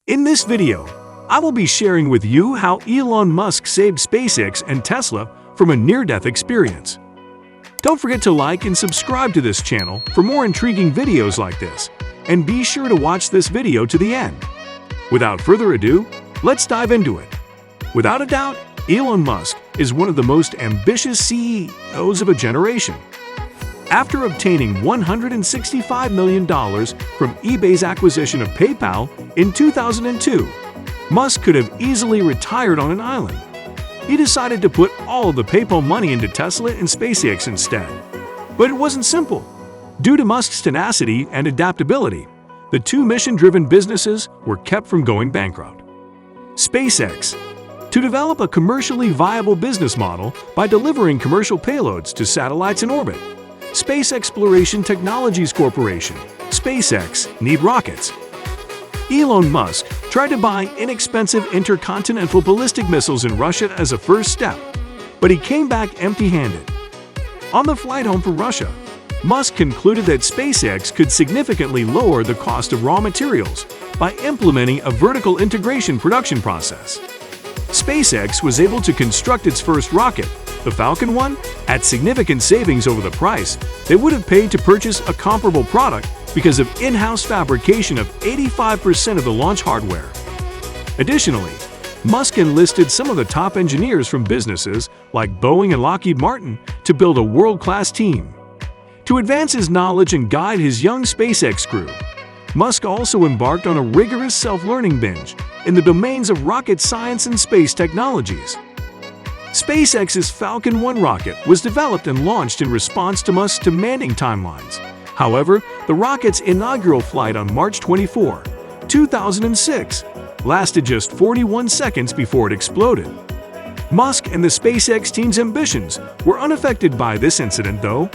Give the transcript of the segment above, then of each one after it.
In this video, I will be sharing with you how Elon Musk saved SpaceX and Tesla from a near-death experience. Don't forget to like and subscribe to this channel for more intriguing videos like this, and be sure to watch this video to the end. Without further ado, let's dive into it. Without a doubt, Elon Musk is one of the most ambitious CEOs of a generation. After obtaining $165 million from eBay's acquisition of PayPal in 2002, Musk could have easily retired on an island. He decided to put all of the PayPal money into Tesla and SpaceX instead. But it wasn't simple. Due to Musk's tenacity and adaptability, the two mission-driven businesses were kept from going bankrupt. SpaceX, to develop a commercially viable business model by delivering commercial payloads to satellites in orbit. Space Exploration Technologies Corporation, SpaceX, need rockets. Elon Musk tried to buy inexpensive intercontinental ballistic missiles in Russia as a first step, but he came back empty-handed. On the flight home from Russia, Musk concluded that SpaceX could significantly lower the cost of raw materials by implementing a vertical integration production process. SpaceX was able to construct its first rocket, the Falcon 1, at significant savings over the price they would have paid to purchase a comparable product because of in-house fabrication of 85% of the launch hardware. Additionally, Musk enlisted some of the top engineers from businesses like Boeing and Lockheed Martin to build a world-class team. To advance his knowledge and guide his young SpaceX crew, Musk also embarked on a rigorous self-learning binge in the domains of rocket science and space technologies. SpaceX's Falcon 1 rocket was developed and launched in response to Musk's demanding timelines. However, the rocket's inaugural flight on March 24, 2006, lasted just 41 seconds before it exploded. Musk and the SpaceX team's ambitions were unaffected by this incident, though.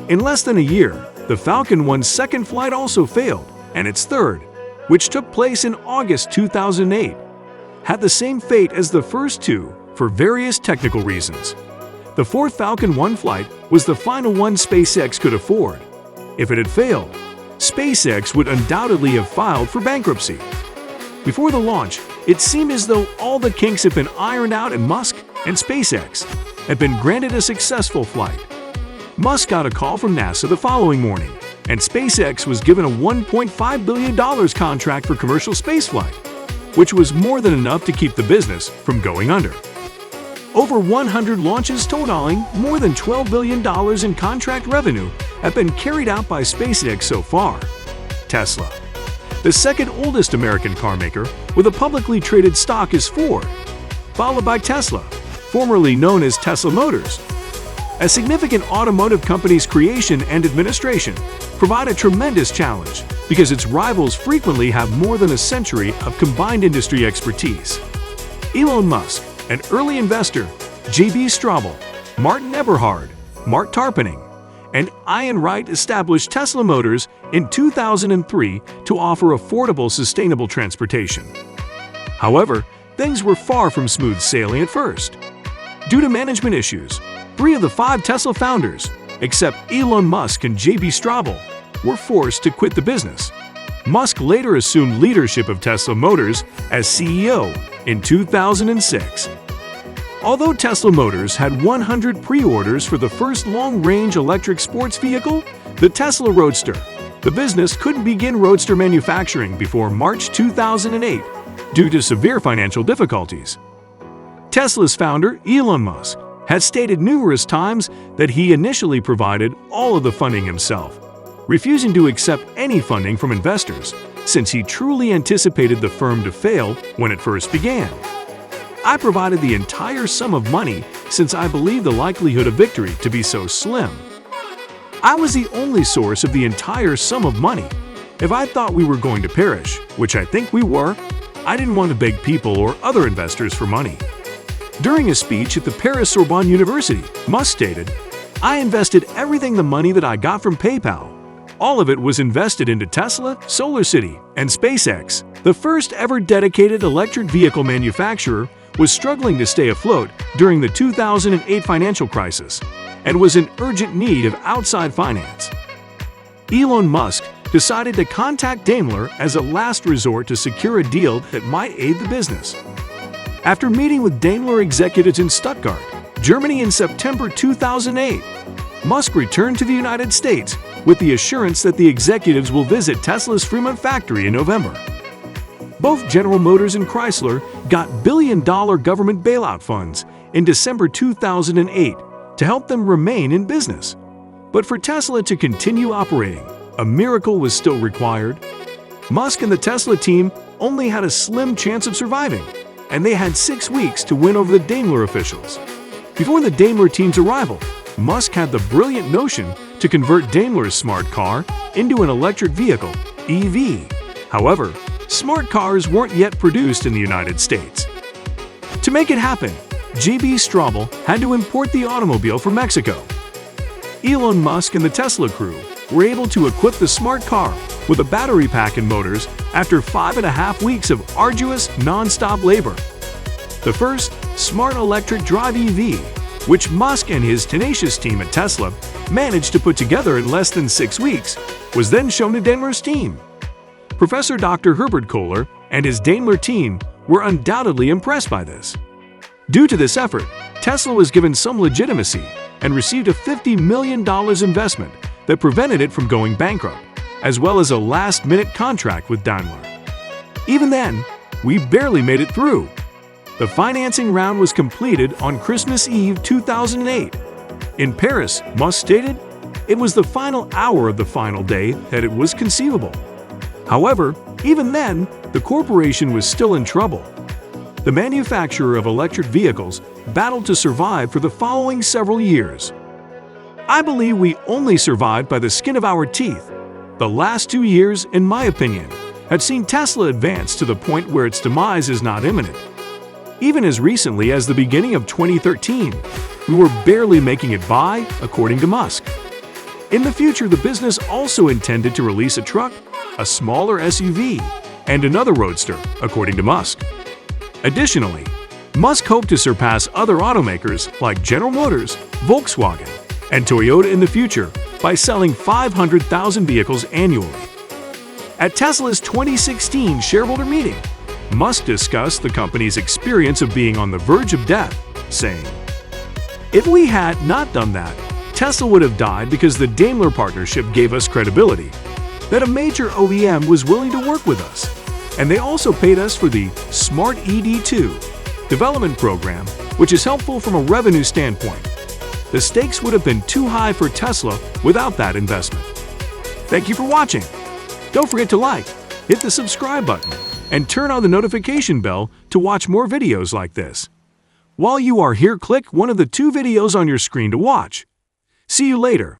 In less than a year, the Falcon 1's second flight also failed, and its third, which took place in August 2008, had the same fate as the first two for various technical reasons. The fourth Falcon 1 flight was the final one SpaceX could afford. If it had failed, SpaceX would undoubtedly have filed for bankruptcy. Before the launch, it seemed as though all the kinks had been ironed out and Musk and SpaceX had been granted a successful flight. Musk got a call from NASA the following morning, and SpaceX was given a $1.5 billion contract for commercial spaceflight, which was more than enough to keep the business from going under. Over 100 launches totaling more than $12 billion in contract revenue have been carried out by SpaceX so far. Tesla, the second oldest American car maker with a publicly traded stock, is Ford, followed by Tesla, formerly known as Tesla Motors. A significant automotive company's creation and administration provide a tremendous challenge because its rivals frequently have more than a century of combined industry expertise. Elon Musk, an early investor, J.B. Straubel, Martin Eberhard, Mark Tarpenning, and Ian Wright established Tesla Motors in 2003 to offer affordable, sustainable transportation. However, things were far from smooth sailing at first. Due to management issues, 3 of the 5 Tesla founders, except Elon Musk and J.B. Straubel, were forced to quit the business. Musk later assumed leadership of Tesla Motors as CEO in 2006. Although Tesla Motors had 100 pre-orders for the first long-range electric sports vehicle, the Tesla Roadster, the business couldn't begin Roadster manufacturing before March 2008 due to severe financial difficulties. Tesla's founder, Elon Musk, has stated numerous times that he initially provided all of the funding himself, refusing to accept any funding from investors since he truly anticipated the firm to fail when it first began. I provided the entire sum of money since I believed the likelihood of victory to be so slim. I was the only source of the entire sum of money. If I thought we were going to perish, which I think we were, I didn't want to beg people or other investors for money. During a speech at the Paris Sorbonne University, Musk stated, "I invested everything the money that I got from PayPal. All of it was invested into Tesla, SolarCity, and SpaceX." The first ever dedicated electric vehicle manufacturer was struggling to stay afloat during the 2008 financial crisis and was in urgent need of outside finance. Elon Musk decided to contact Daimler as a last resort to secure a deal that might aid the business. After meeting with Daimler executives in Stuttgart, Germany in September 2008, Musk returned to the United States with the assurance that the executives will visit Tesla's Fremont factory in November. Both General Motors and Chrysler got billion-dollar government bailout funds in December 2008 to help them remain in business. But for Tesla to continue operating, a miracle was still required. Musk and the Tesla team only had a slim chance of surviving, and they had 6 weeks to win over the Daimler officials. Before the Daimler team's arrival, Musk had the brilliant notion to convert Daimler's smart car into an electric vehicle, EV. However, smart cars weren't yet produced in the United States. To make it happen, J.B. Straubel had to import the automobile from Mexico. Elon Musk and the Tesla crew were able to equip the smart car with a battery pack and motors after 5.5 weeks of arduous, non-stop labor. The first smart electric drive EV, which Musk and his tenacious team at Tesla managed to put together in less than 6 weeks, was then shown to Daimler's team. Professor Dr. Herbert Kohler and his Daimler team were undoubtedly impressed by this. Due to this effort, Tesla was given some legitimacy and received a $50 million investment that prevented it from going bankrupt, as well as a last-minute contract with Daimler. Even then, we barely made it through. The financing round was completed on Christmas Eve 2008. In Paris, Musk stated, "It was the final hour of the final day that it was conceivable." However, even then, the corporation was still in trouble. The manufacturer of electric vehicles battled to survive for the following several years. I believe we only survived by the skin of our teeth. The last 2 years, in my opinion, have seen Tesla advance to the point where its demise is not imminent. Even as recently as the beginning of 2013, we were barely making it by, according to Musk. In the future, the business also intended to release a truck, a smaller SUV, and another roadster, according to Musk. Additionally, Musk hoped to surpass other automakers like General Motors, Volkswagen, and Toyota in the future by selling 500,000 vehicles annually. At Tesla's 2016 shareholder meeting, Musk discussed the company's experience of being on the verge of death, saying, "If we had not done that, Tesla would have died because the Daimler partnership gave us credibility, that a major OEM was willing to work with us, and they also paid us for the Smart ED2 development program, which is helpful from a revenue standpoint. The stakes would have been too high for Tesla without that investment." Thank you for watching. Don't forget to like, hit the subscribe button, and turn on the notification bell to watch more videos like this. While you are here, click one of the 2 videos on your screen to watch. See you later.